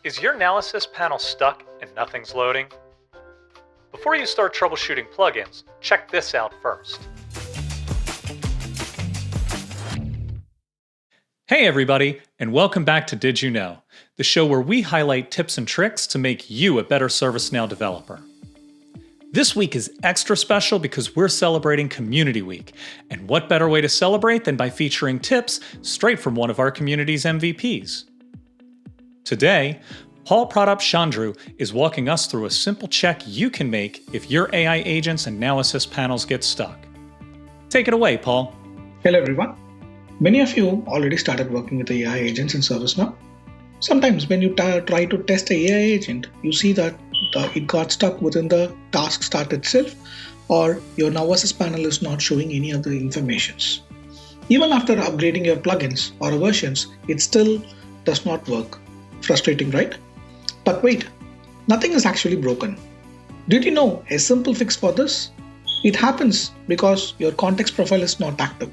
Is your analysis panel stuck and nothing's loading? Before you start troubleshooting plugins, check this out first. Hey everybody, and welcome back to Did You Know, the show where we highlight tips and tricks to make you a better ServiceNow developer. This week is extra special because we're celebrating Community Week, and what better way to celebrate than by featuring tips straight from one of our community's MVPs. Today, Paul Pradap Chandru is walking us through a simple check you can make if your AI agents and Now Assist panels get stuck. Take it away, Paul. Hello everyone. Many of you already started working with AI agents in ServiceNow. Sometimes when you try to test an AI agent, you see that it got stuck within the task start itself, or your Now Assist panel is not showing any other informations. Even after upgrading your plugins or versions, it still does not work. Frustrating, right? But wait, nothing is actually broken. Did you know a simple fix for this? It happens because your context profile is not active.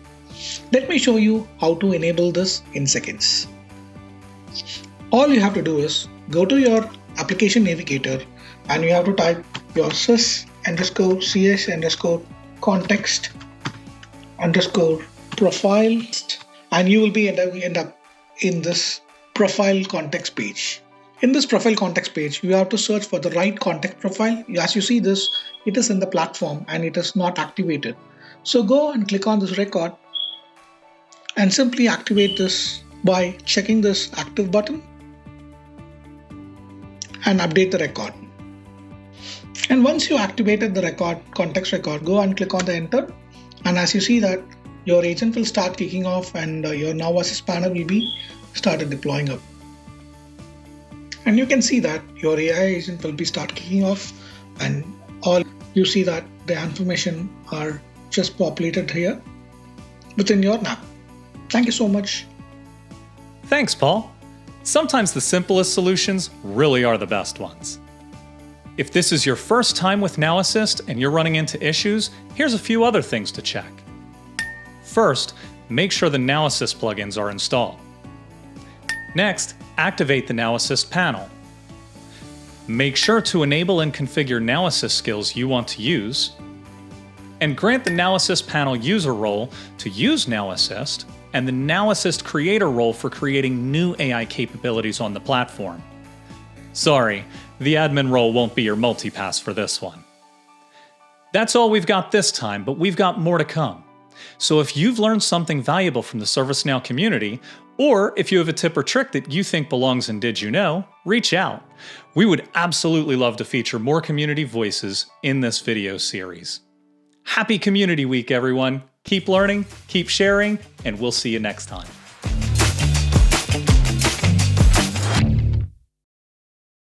Let me show you how to enable this in seconds. All you have to do is go to your application navigator and you have to type your sys_context_profile and you will be end up in this profile context page. In this profile context page, you have to search for the right context profile. As you see this, it is in the platform and it is not activated. So go and click on this record and simply activate this by checking this active button and update the record. And once you activated the record, context record, go and click on the enter. And as you see that, your agent will start kicking off and your Now Assist panel will be started deploying up. And you can see that your AI agent will be start kicking off and all you see that the information are just populated here within your NAP. Thank you so much. Thanks, Paul. Sometimes the simplest solutions really are the best ones. If this is your first time with Now Assist and you're running into issues, here's a few other things to check. First, make sure the Now Assist plugins are installed. Next, activate the Now Assist panel. Make sure to enable and configure Now Assist skills you want to use, and grant the Now Assist panel user role to use Now Assist, and the Now Assist creator role for creating new AI capabilities on the platform. Sorry, the admin role won't be your multipass for this one. That's all we've got this time, but we've got more to come. So if you've learned something valuable from the ServiceNow community, or if you have a tip or trick that you think belongs in Did You Know, reach out. We would absolutely love to feature more community voices in this video series. Happy Community Week, everyone! Keep learning, keep sharing, and we'll see you next time.